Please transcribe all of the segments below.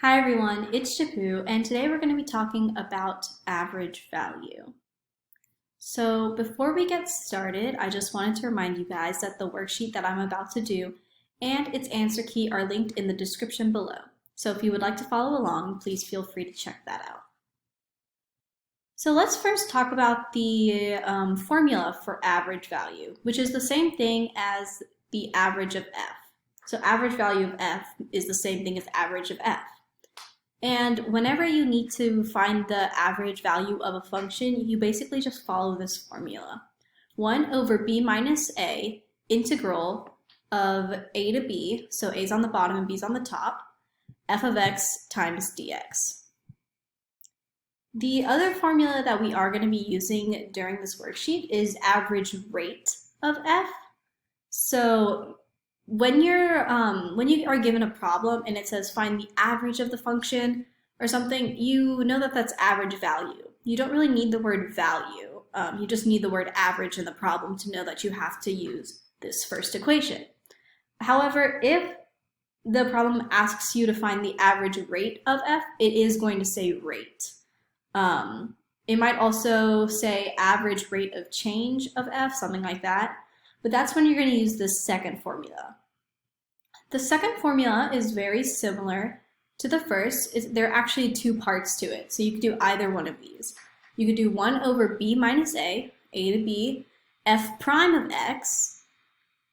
Hi everyone, it's Japoo, and today we're going to be talking about average value. So before we get started, I just wanted to remind you guys that the worksheet that I'm about to do and its answer key are linked in the description below. So if you would like to follow along, please feel free to check that out. So let's first talk about the formula for average value, which is the same thing as the average of f. So average value of f is the same thing as average of f. And whenever you need to find the average value of a function, you basically just follow this formula. 1 over b minus a integral of a to b, so a is on the bottom and b is on the top, f of x times dx. The other formula that we are going to be using during this worksheet is average rate of f. So when you are given a problem and it says find the average of the function or something, you know that that's average value. You don't really need the word value. You just need the word average in the problem to know that you have to use this first equation. However, if the problem asks you to find the average rate of f, it is going to say rate. It might also say average rate of change of f, something like that. But that's when you're going to use the second formula. The second formula is very similar to the first. There are actually two parts to it, so you could do either one of these. You could do 1 over b minus a to b, f prime of x,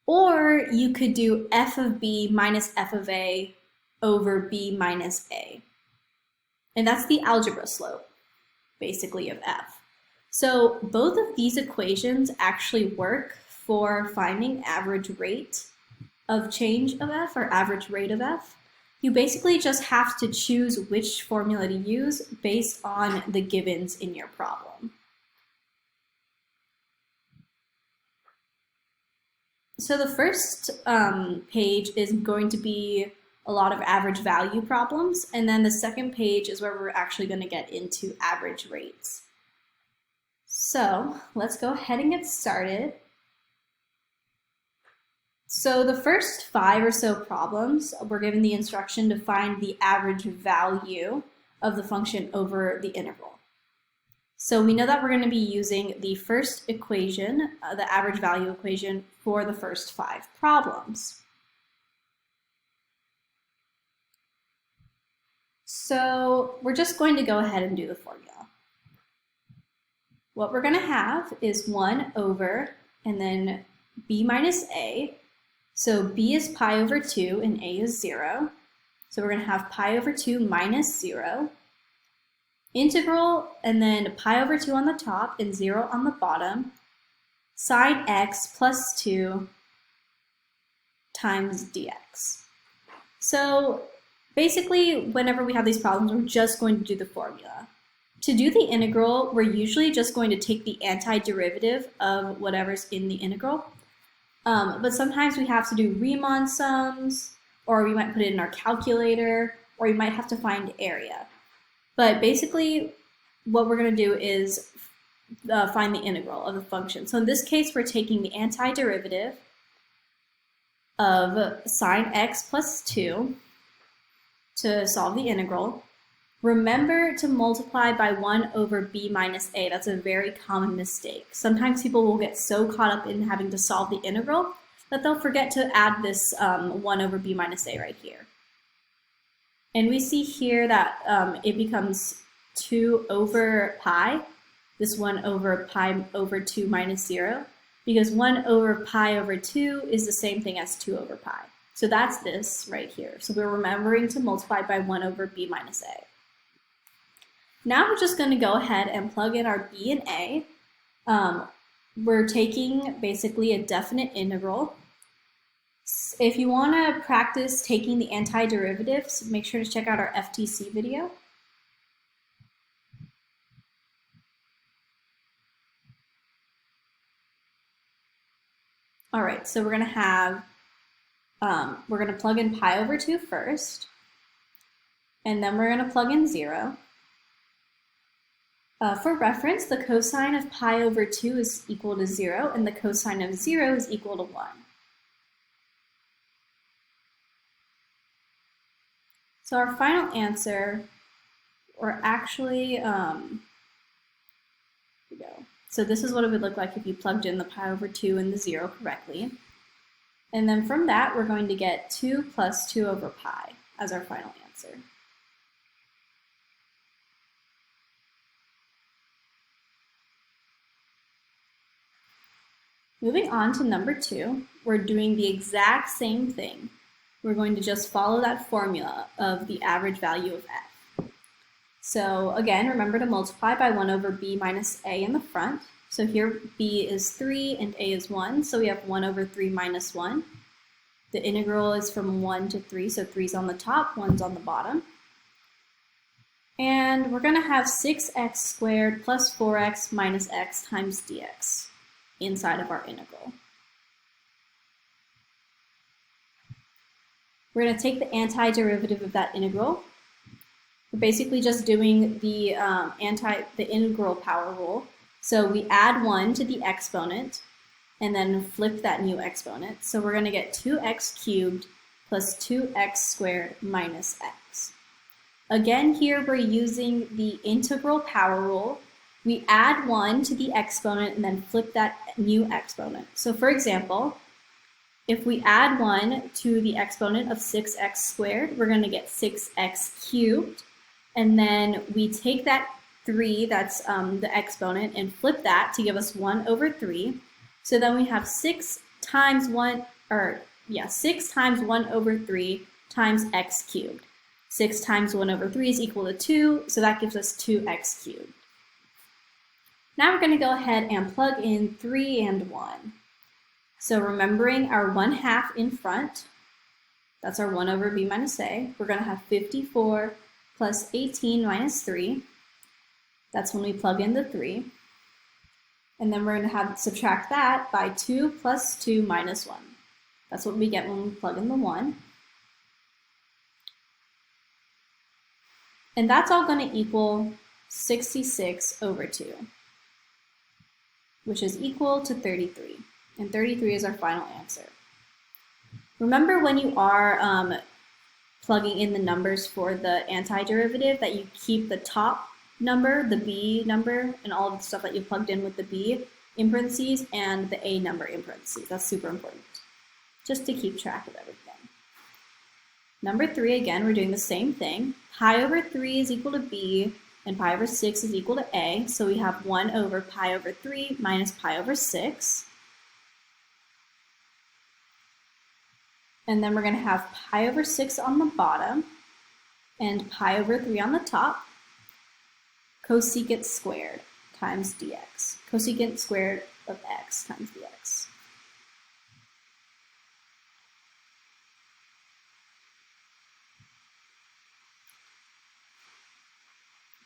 or you could do f of b minus f of a over b minus a. And that's the algebra slope, basically, of f. So both of these equations actually work for finding average rate of change of f or average rate of f. You basically just have to choose which formula to use based on the givens in your problem. So the first page is going to be a lot of average value problems, and then the second page is where we're actually going to get into average rates. So let's go ahead and get started. So the first 5 or so problems, we're given the instruction to find the average value of the function over the integral. So we know that we're going to be using the first equation, the average value equation, for the first 5 problems. So we're just going to go ahead and do the formula. What we're going to have is 1 over, and then b minus a. So b is pi over 2 and a is 0. So we're going to have pi over 2 minus 0. Integral, and then pi over 2 on the top and 0 on the bottom. Sine x plus 2 times dx. So basically, whenever we have these problems, we're just going to do the formula. To do the integral, we're usually just going to take the antiderivative of whatever's in the integral. But sometimes we have to do Riemann sums, or we might put it in our calculator, or you might have to find area. But basically, what we're going to do is find the integral of the function. So in this case, we're taking the antiderivative of sine x plus 2 to solve the integral. Remember to multiply by 1 over b minus a. That's a very common mistake. Sometimes people will get so caught up in having to solve the integral that they'll forget to add this 1 over b minus a right here. And we see here that it becomes 2 over pi, this 1 over pi over 2 minus 0, because 1 over pi over 2 is the same thing as 2 over pi. So that's this right here. So we're remembering to multiply by 1 over b minus a. Now we're just going to go ahead and plug in our b and a. We're taking basically a definite integral. If you want to practice taking the antiderivatives, make sure to check out our FTC video. All right, so we're going to have, we're going to plug in pi over 2 first, and then we're going to plug in 0. For reference, the cosine of pi over 2 is equal to 0, and the cosine of 0 is equal to 1. So our final answer, or actually, here we go. So this is what it would look like if you plugged in the pi over 2 and the 0 correctly. And then from that, we're going to get 2 plus 2 over pi as our final answer. Moving on to number 2, we're doing the exact same thing. We're going to just follow that formula of the average value of f. So again, remember to multiply by 1 over b minus a in the front. So here b is 3 and a is 1, so we have 1 over 3 minus 1. The integral is from 1 to 3, so 3's on the top, 1's on the bottom. And we're going to have 6x squared plus 4x minus x times dx inside of our integral. We're going to take the antiderivative of that integral. We're basically just doing the integral power rule. So we add 1 to the exponent and then flip that new exponent. So we're going to get 2x cubed plus 2x squared minus x. Again, here we're using the integral power rule. We add 1 to the exponent and then flip that new exponent. So for example, if we add 1 to the exponent of 6x squared, we're going to get 6x cubed. And then we take that 3, that's the exponent, and flip that to give us 1 over 3. So then we have 6 times 1 over 3 times x cubed. 6 times 1 over 3 is equal to 2, so that gives us 2x cubed. Now we're going to go ahead and plug in 3 and 1. So remembering our 1/2 in front, that's our 1 over b minus a, we're going to have 54 plus 18 minus 3. That's when we plug in the 3. And then we're going to have subtract that by 2 plus 2 minus 1. That's what we get when we plug in the 1. And that's all going to equal 66 over 2, which is equal to 33. And 33 is our final answer. Remember when you are plugging in the numbers for the antiderivative that you keep the top number, the b number, and all of the stuff that you plugged in with the b in parentheses and the a number in parentheses. That's super important, just to keep track of everything. Number 3, again, we're doing the same thing. Pi over 3 is equal to b, and pi over 6 is equal to a, so we have 1 over pi over 3 minus pi over 6. And then we're going to have pi over 6 on the bottom, and pi over 3 on the top. Cosecant squared times dx. Cosecant squared of x times dx.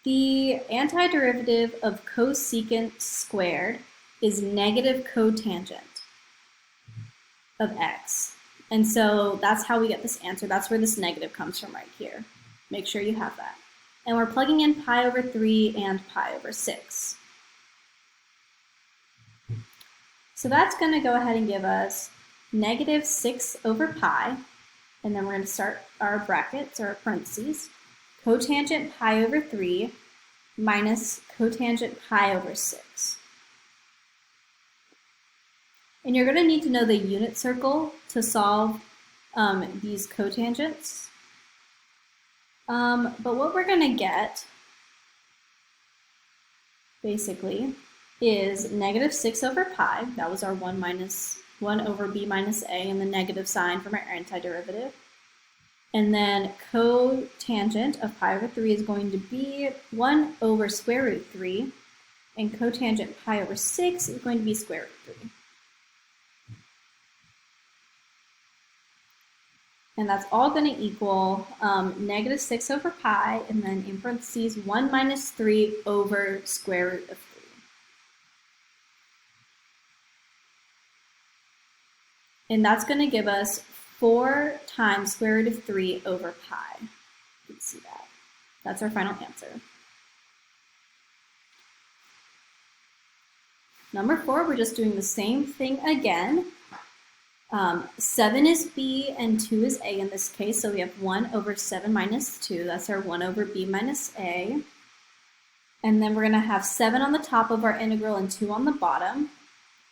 The antiderivative of cosecant squared is negative cotangent of x. And so that's how we get this answer. That's where this negative comes from right here. Make sure you have that. And we're plugging in pi over 3 and pi over 6. So that's going to go ahead and give us negative 6 over pi. And then we're going to start our brackets, or parentheses. Cotangent pi over 3 minus cotangent pi over 6. And you're going to need to know the unit circle to solve these cotangents. But what we're going to get, basically, is negative 6 over pi. That was our 1 over b minus a, and the negative sign from our antiderivative. And then cotangent of pi over 3 is going to be 1 over square root 3, and cotangent pi over 6 is going to be square root 3. And that's all going to equal negative 6 over pi, and then in parentheses 1 minus 3 over square root of 3. And that's going to give us 4 times square root of 3 over pi. You can see that. That's our final answer. Number 4, we're just doing the same thing again. 7 is b and 2 is a in this case, so we have 1 over 7 minus 2. That's our 1 over b minus a. And then we're going to have 7 on the top of our integral and 2 on the bottom.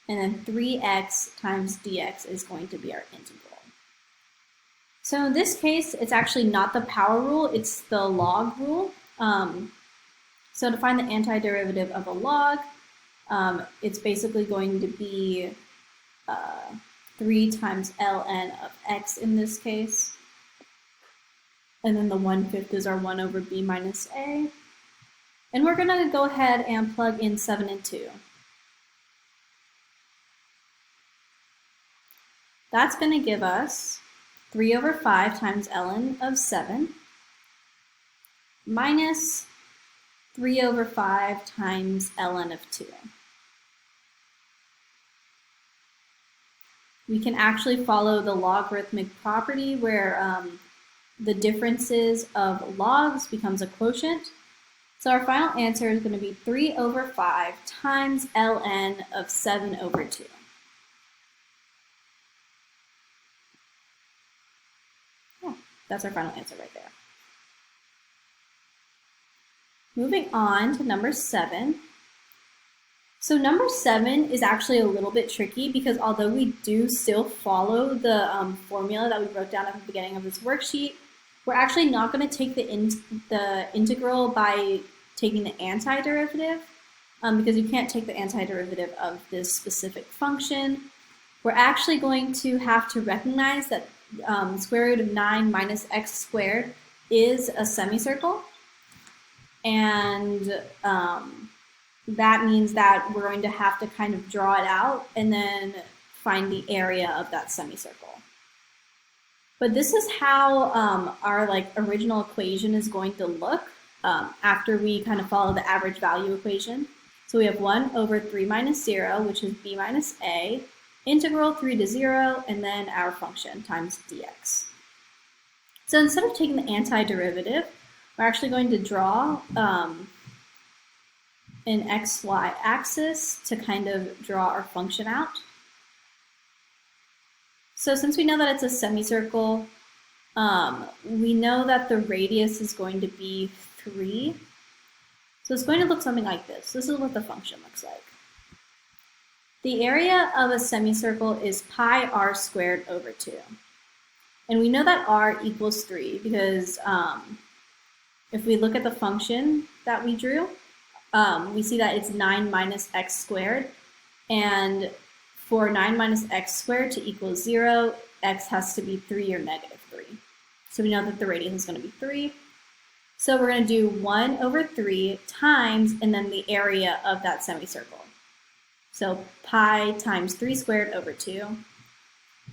And then 3x times dx is going to be our integral. So in this case, it's actually not the power rule, it's the log rule. So to find the antiderivative of a log, it's basically going to be 3 times ln of x in this case. And then the 1/5 is our 1 over b minus a. And we're going to go ahead and plug in 7 and 2. That's going to give us 3 over 5 times ln of 7 minus 3 over 5 times ln of 2. We can actually follow the logarithmic property where the differences of logs becomes a quotient. So our final answer is going to be 3 over 5 times ln of 7 over 2. Yeah, that's our final answer right there. Moving on to number 7. So number 7 is actually a little bit tricky because although we do still follow the formula that we wrote down at the beginning of this worksheet, we're actually not going to take the integral by taking the antiderivative because you can't take the antiderivative of this specific function. We're actually going to have to recognize that square root of 9 minus x squared is a semicircle. And that means that we're going to have to kind of draw it out and then find the area of that semicircle. But this is how our original equation is going to look after we kind of follow the average value equation. So we have 1 over 3 minus 0, which is b minus a, integral 3 to 0, and then our function times dx. So instead of taking the antiderivative, we're actually going to draw an xy axis to kind of draw our function out. So since we know that it's a semicircle, we know that the radius is going to be 3. So it's going to look something like this. This is what the function looks like. The area of a semicircle is pi r squared over 2. And we know that r equals 3 because if we look at the function that we drew, we see that it's 9 minus x squared. And for 9 minus x squared to equal 0, x has to be 3 or negative 3. So we know that the radius is going to be 3. So we're going to do 1 over 3 times, and then the area of that semicircle. So pi times 3 squared over 2,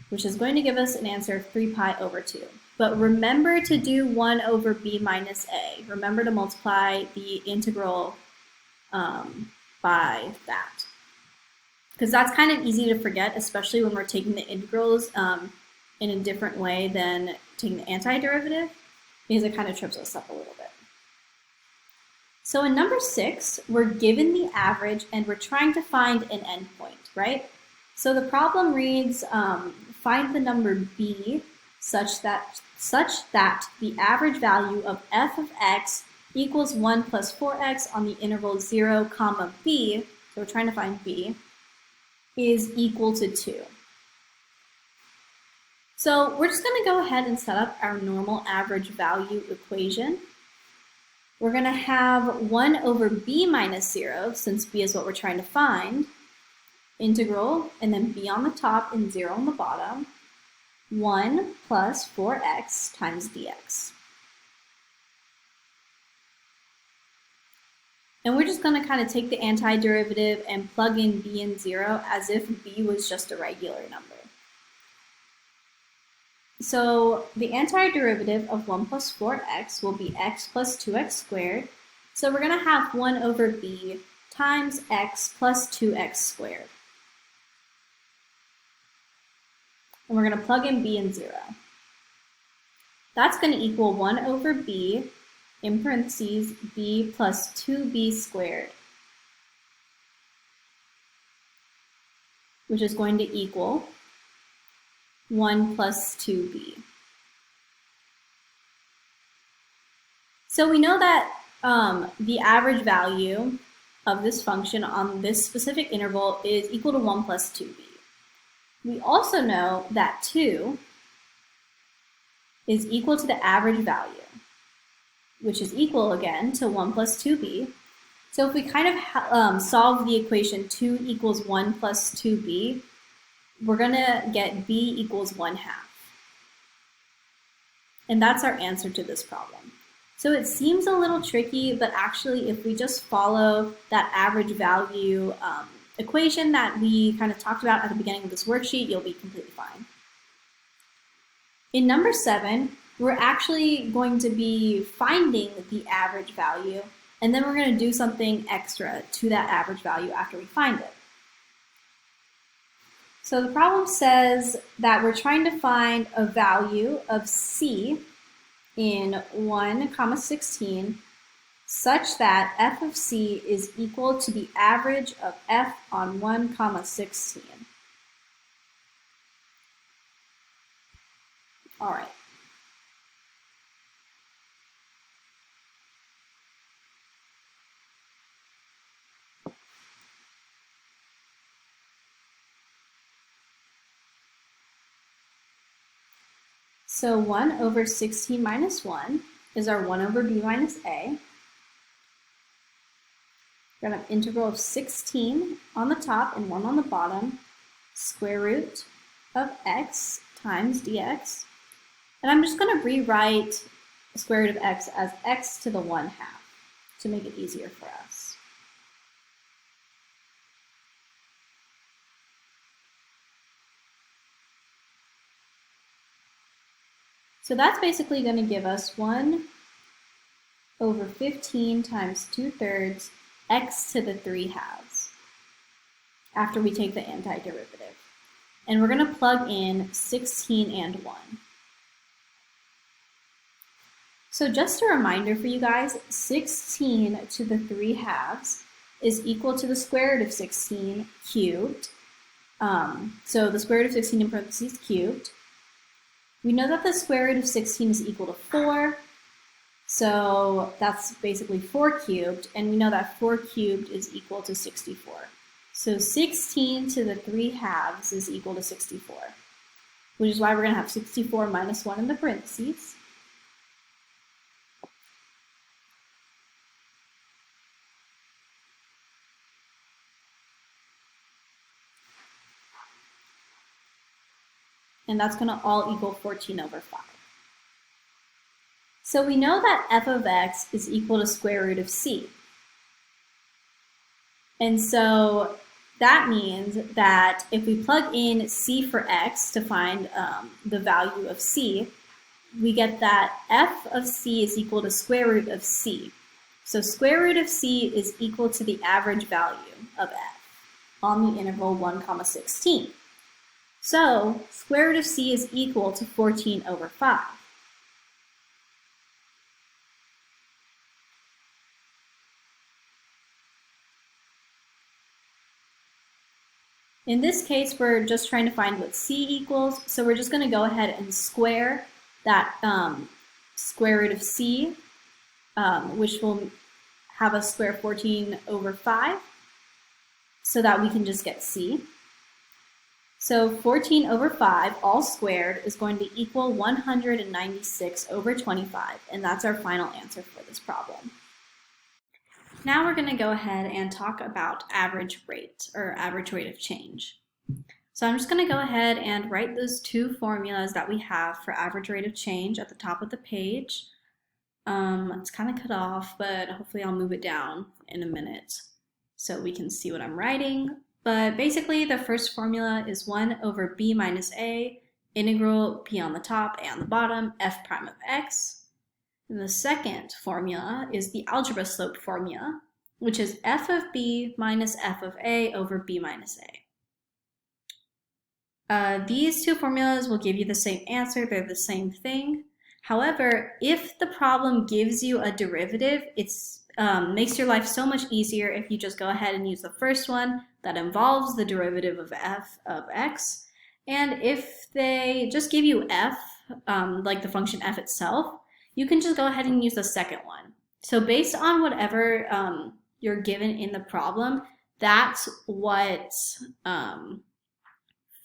which is going to give us an answer of 3 pi over 2. But remember to do 1 over b minus a. Remember to multiply the integral by that. Because that's kind of easy to forget, especially when we're taking the integrals in a different way than taking the antiderivative, because it kind of trips us up a little bit. So in number 6, we're given the average and we're trying to find an endpoint, right? So the problem reads, find the number b such that the average value of f of x equals 1 plus 4x on the interval 0, comma b, so we're trying to find b, is equal to 2. So we're just going to go ahead and set up our normal average value equation. We're going to have 1 over b minus 0, since b is what we're trying to find, integral, and then b on the top and 0 on the bottom, 1 plus 4x times dx. And we're just going to kind of take the antiderivative and plug in b and 0 as if b was just a regular number. So the antiderivative of 1 plus 4x will be x plus 2x squared. So we're going to have 1 over b times x plus 2x squared. And we're going to plug in b and 0. That's going to equal 1 over b, in parentheses, b plus 2b squared, which is going to equal 1 plus 2b. So we know that the average value of this function on this specific interval is equal to 1 plus 2b. We also know that 2 is equal to the average value, which is equal again to 1 plus 2b. So if we kind of solve the equation 2 equals 1 plus 2b, we're going to get b equals 1/2. And that's our answer to this problem. So it seems a little tricky, but actually if we just follow that average value equation that we kind of talked about at the beginning of this worksheet, you'll be completely fine. In number 7, we're actually going to be finding the average value, and then we're going to do something extra to that average value after we find it. So the problem says that we're trying to find a value of c in 1, 16 such that f of c is equal to the average of f on 1, 16. All right. So 1 over 16 minus 1 is our 1 over b minus a. We're going to have integral of 16 on the top and 1 on the bottom, square root of x times dx. And I'm just going to rewrite the square root of x as x to the 1/2 to make it easier for us. So that's basically going to give us 1 over 15 times 2/3 x to the 3/2 after we take the antiderivative. And we're going to plug in 16 and 1. So just a reminder for you guys, 16 to the 3/2 is equal to the square root of 16 cubed. So the square root of 16 in parentheses cubed. We know that the square root of 16 is equal to 4, so that's basically 4 cubed, and we know that 4 cubed is equal to 64. So 16 to the 3/2 is equal to 64, which is why we're going to have 64 minus 1 in the parentheses. And that's going to all equal 14 over 5. So we know that f of x is equal to square root of c. And so that means that if we plug in c for x to find the value of c, we get that f of c is equal to square root of c. So square root of c is equal to the average value of f on the interval 1, 16. So square root of c is equal to 14 over 5. In this case, we're just trying to find what c equals, so we're just going to go ahead and square that square root of c, which will have us square 14 over 5, so that we can just get c. So 14 over 5, all squared, is going to equal 196 over 25, and that's our final answer for this problem. Now we're going to go ahead and talk about average rate, or average rate of change. So I'm just going to go ahead and write those two formulas that we have for average rate of change at the top of the page. It's kind of cut off, but hopefully I'll move it down in a minute so we can see what I'm writing. But basically, the first formula is 1 over b minus a, integral b on the top, a on the bottom, f prime of x. And the second formula is the algebra slope formula, which is f of b minus f of a over b minus a. These two formulas will give you the same answer. They're the same thing. However, if the problem gives you a derivative, it makes your life so much easier if you just go ahead and use the first one that involves the derivative of f of x. And if they just give you f, like the function f itself, you can just go ahead and use the second one. So based on whatever you're given in the problem, that's what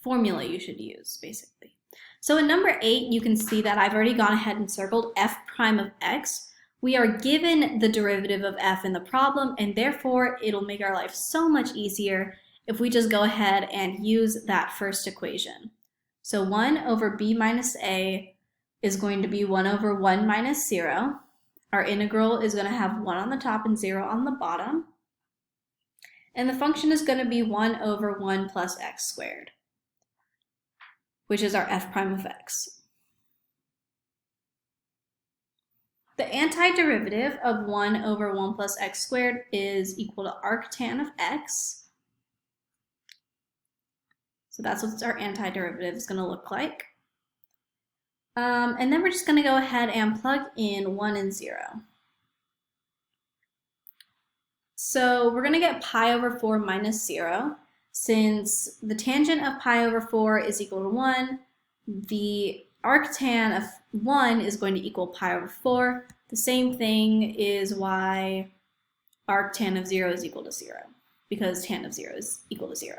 formula you should use, basically. So in number 8, you can see that I've already gone ahead and circled f prime of x. We are given the derivative of f in the problem, and therefore it'll make our life so much easier if we just go ahead and use that first equation. So 1 over b minus a is going to be 1 over 1 minus 0. Our integral is going to have 1 on the top and 0 on the bottom. And the function is going to be 1 over 1 plus x squared, which is our f prime of x. The antiderivative of 1 over 1 plus x squared is equal to arctan of x. So that's what our antiderivative is going to look like. And then we're just going to go ahead and plug in 1 and 0. So we're going to get pi over 4 minus 0. Since the tangent of pi over 4 is equal to 1, the arctan of 1 is going to equal pi over 4. The same thing is why arctan of 0 is equal to 0, because tan of 0 is equal to 0.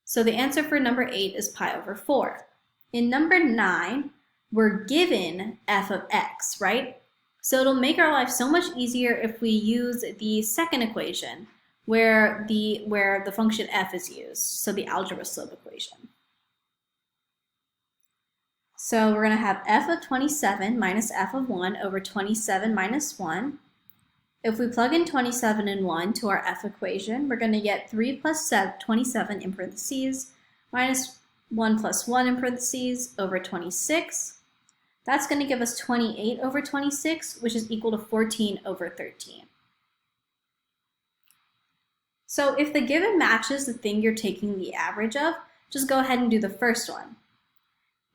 So the answer for number 8 is pi over 4. In number 9, we're given f of x, right? So it'll make our life so much easier if we use the second equation, where the function f is used, so the algebra slope equation. So we're going to have f of 27 minus f of 1 over 27 minus 1. If we plug in 27 and 1 to our f equation, we're going to get 3 plus 27 in parentheses minus 1 plus 1 in parentheses over 26. That's going to give us 28 over 26, which is equal to 14 over 13. So if the given matches the thing you're taking the average of, just go ahead and do the first one.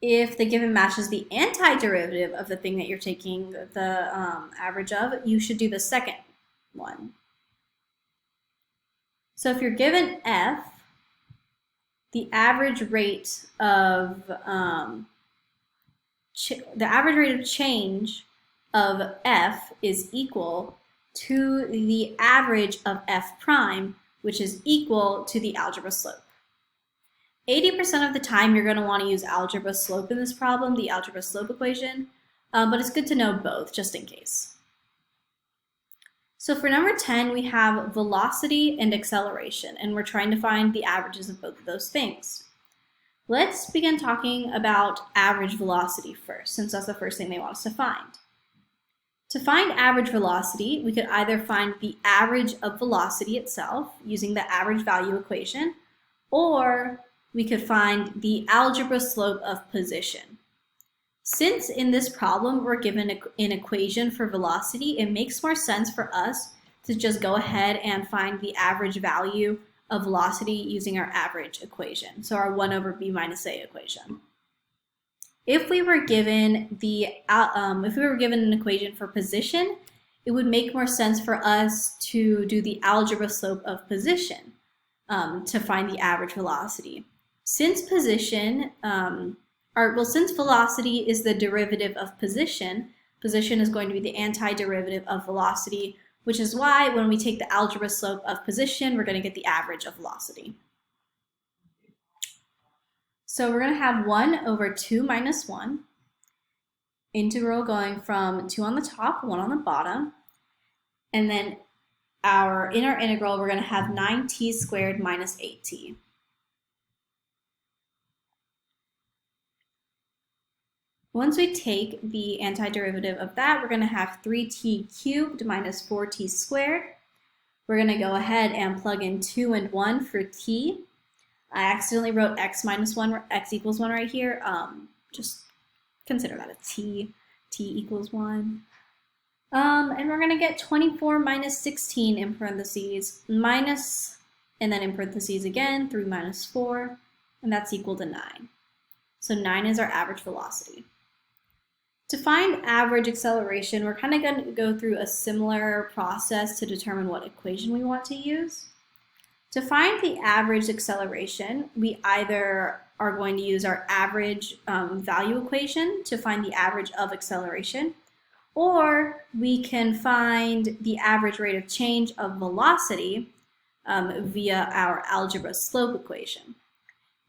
If the given matches the antiderivative of the thing that you're taking the average of, you should do the second one. So if you're given f, the average rate of change of f is equal to the average of f prime, which is equal to the algebra slope. 80% of the time you're going to want to use algebra slope in this problem, the algebra slope equation, but it's good to know both just in case. So for number 10, we have velocity and acceleration, and we're trying to find the averages of both of those things. Let's begin talking about average velocity first, since that's the first thing they want us to find. To find average velocity, we could either find the average of velocity itself using the average value equation, or we could find the algebra slope of position. Since in this problem we're given an equation for velocity, it makes more sense for us to just go ahead and find the average value of velocity using our average equation, so our 1 over b minus a equation. If we were given an equation for position, it would make more sense for us to do the algebra slope of position to find the average velocity. Since velocity is the derivative of position is going to be the antiderivative of velocity, which is why when we take the algebra slope of position, we're going to get the average of velocity. So we're going to have 1 over 2 minus 1, integral going from 2 on the top, 1 on the bottom, and then in our integral, we're going to have 9t squared minus 8t. Once we take the antiderivative of that, we're going to have 3t cubed minus 4t squared. We're going to go ahead and plug in 2 and 1 for t. I accidentally wrote x minus 1, x equals 1 right here. Just consider that a t equals 1. And we're going to get 24 minus 16 in parentheses, minus, and then in parentheses again, 3 minus 4, and that's equal to 9. So 9 is our average velocity. To find average acceleration, we're kind of going to go through a similar process to determine what equation we want to use. To find the average acceleration, we either are going to use our average value equation to find the average of acceleration, or we can find the average rate of change of velocity via our algebra slope equation.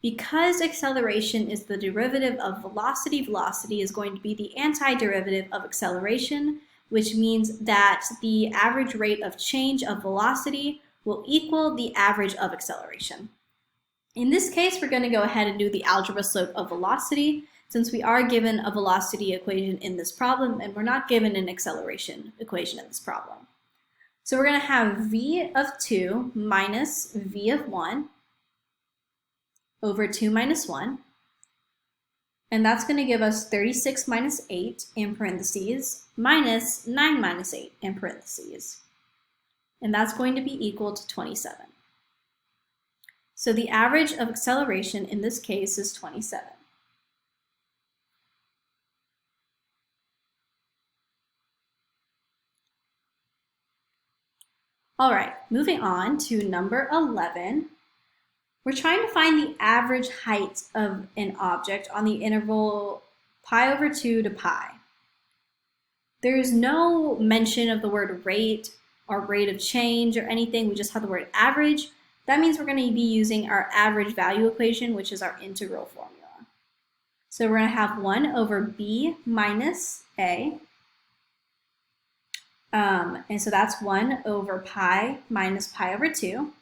Because acceleration is the derivative of velocity, velocity is going to be the antiderivative of acceleration, which means that the average rate of change of velocity will equal the average of acceleration. In this case, we're going to go ahead and do the algebra slope of velocity, since we are given a velocity equation in this problem and we're not given an acceleration equation in this problem. So we're going to have v of 2 minus v of 1 over 2 minus 1. And that's going to give us 36 minus 8 in parentheses minus 9 minus 8 in parentheses. And that's going to be equal to 27. So the average of acceleration in this case is 27. All right, moving on to number 11. We're trying to find the average height of an object on the interval pi over 2 to pi. There is no mention of the word rate or rate of change or anything. We just have the word average. That means we're going to be using our average value equation, which is our integral formula. So we're going to have 1 over b minus a. And so that's 1 over pi minus pi over 2.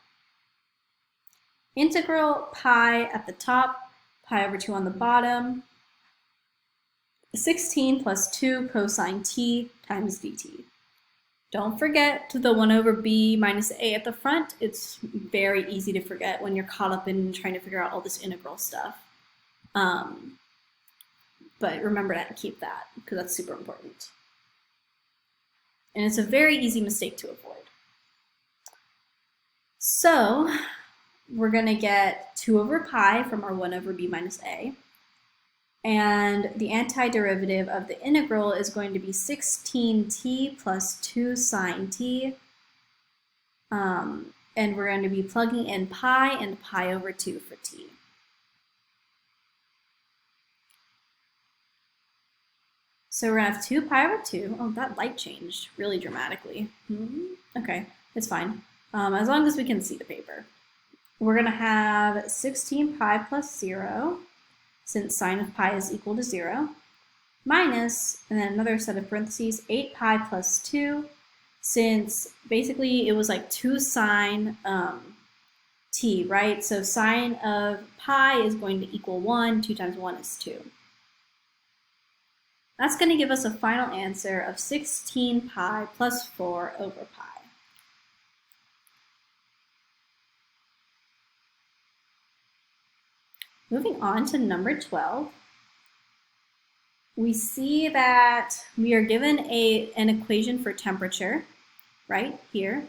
Integral pi at the top, pi over 2 on the bottom, 16 plus 2 cosine t times dt. Don't forget the 1 over b minus a at the front. It's very easy to forget when you're caught up in trying to figure out all this integral stuff. But remember to keep that because that's super important. And it's a very easy mistake to avoid. So we're going to get 2 over pi from our 1 over b minus a. And the antiderivative of the integral is going to be 16t plus 2 sine t. And we're going to be plugging in pi and pi over 2 for t. So we're going to have 2 pi over 2. Oh, that light changed really dramatically. Okay, it's fine. As long as we can see the paper. We're going to have 16 pi plus 0, since sine of pi is equal to 0, minus, and then another set of parentheses, 8 pi plus 2, since basically it was like 2 sine t, right? So sine of pi is going to equal 1. 2 times 1 is 2. That's going to give us a final answer of 16 pi plus 4 over pi. Moving on to number 12, we see that we are given an equation for temperature, right here,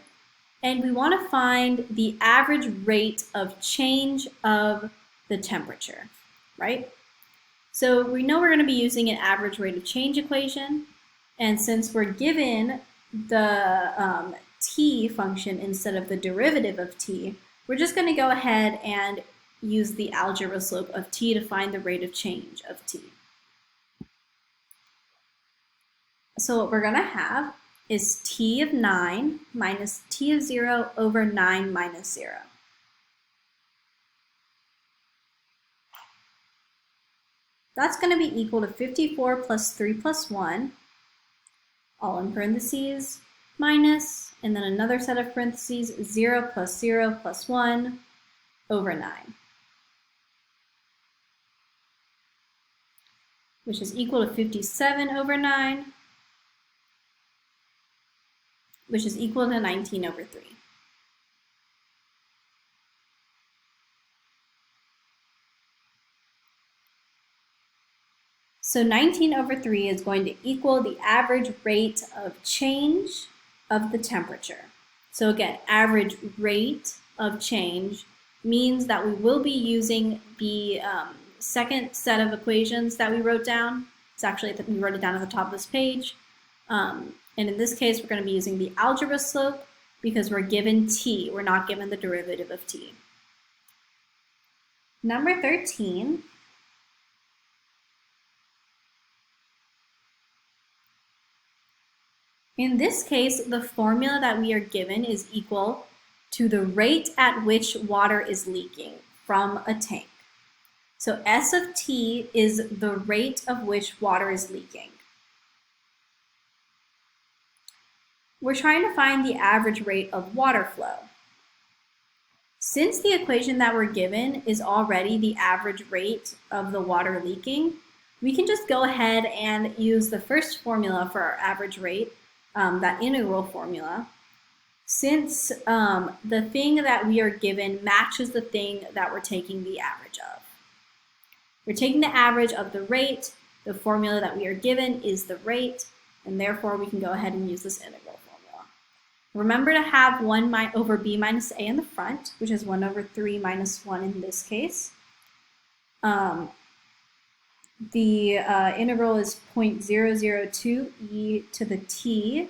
and we want to find the average rate of change of the temperature, right? So we know we're going to be using an average rate of change equation, and since we're given the t function instead of the derivative of t, we're just going to go ahead and use the algebra slope of t to find the rate of change of t. So what we're going to have is t of 9 minus t of 0 over 9 minus 0. That's going to be equal to 54 plus 3 plus 1, all in parentheses, minus, and then another set of parentheses, 0 plus 1 over 9. Which is equal to 57 over 9, which is equal to 19 over 3. So 19 over 3 is going to equal the average rate of change of the temperature. So again, average rate of change means that we will be using the second set of equations that we wrote down. It's actually, we wrote it down at the top of this page. And in this case, we're going to be using the algebra slope because we're given t. We're not given the derivative of t. Number 13. In this case, the formula that we are given is equal to the rate at which water is leaking from a tank. So S of T is the rate of which water is leaking. We're trying to find the average rate of water flow. Since the equation that we're given is already the average rate of the water leaking, we can just go ahead and use the first formula for our average rate, that integral formula, since the thing that we are given matches the thing that we're taking the average of. We're taking the average of the rate, the formula that we are given is the rate, and therefore we can go ahead and use this integral formula. Remember to have 1 over b minus a in the front, which is 1 over 3 minus 1 in this case. The integral is 0.002 e to the t.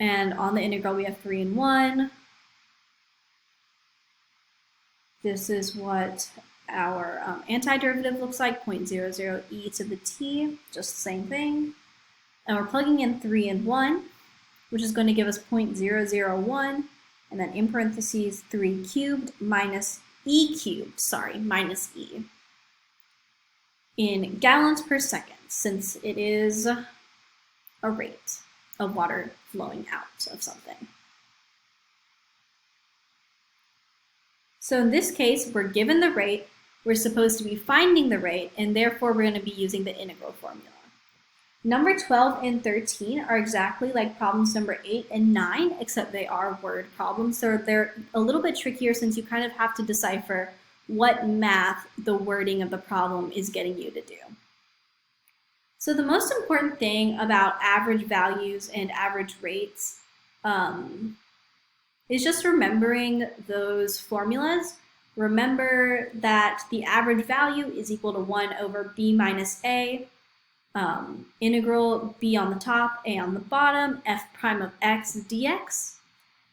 And on the integral, we have 3 and 1. This is what our antiderivative looks like, 0.00 e to the t, just the same thing. And we're plugging in 3 and 1, which is going to give us 0.001, and then in parentheses, 3 cubed minus e cubed, minus e, in gallons per second, since it is a rate of water flowing out of something. So in this case, we're given the rate, we're supposed to be finding the rate, and therefore we're going to be using the integral formula. Number 12 and 13 are exactly like problems number 8 and 9, except they are word problems, so they're a little bit trickier since you kind of have to decipher what math the wording of the problem is getting you to do. So the most important thing about average values and average rates is just remembering those formulas. Remember that the average value is equal to 1 over b minus a, integral b on the top, a on the bottom, f prime of x dx.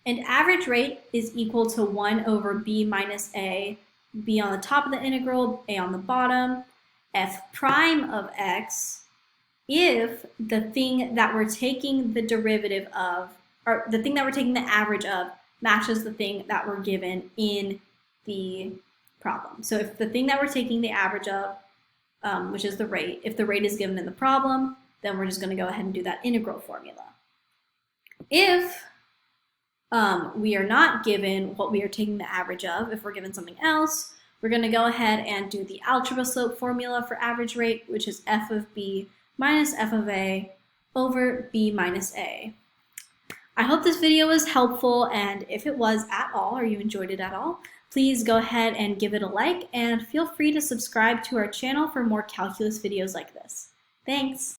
And average rate is equal to 1 over b minus a, b on the top of the integral, a on the bottom, f prime of x, if the thing that we're taking the derivative of, or the thing that we're taking the average of, matches the thing that we're given in the problem. So if the thing that we're taking the average of, which is the rate, if the rate is given in the problem, then we're just going to go ahead and do that integral formula. If we are not given what we are taking the average of, if we're given something else, we're going to go ahead and do the algebra slope formula for average rate, which is f of b minus f of a over b minus a. I hope this video was helpful, and if it was at all, or you enjoyed it at all, please go ahead and give it a like, and feel free to subscribe to our channel for more calculus videos like this. Thanks!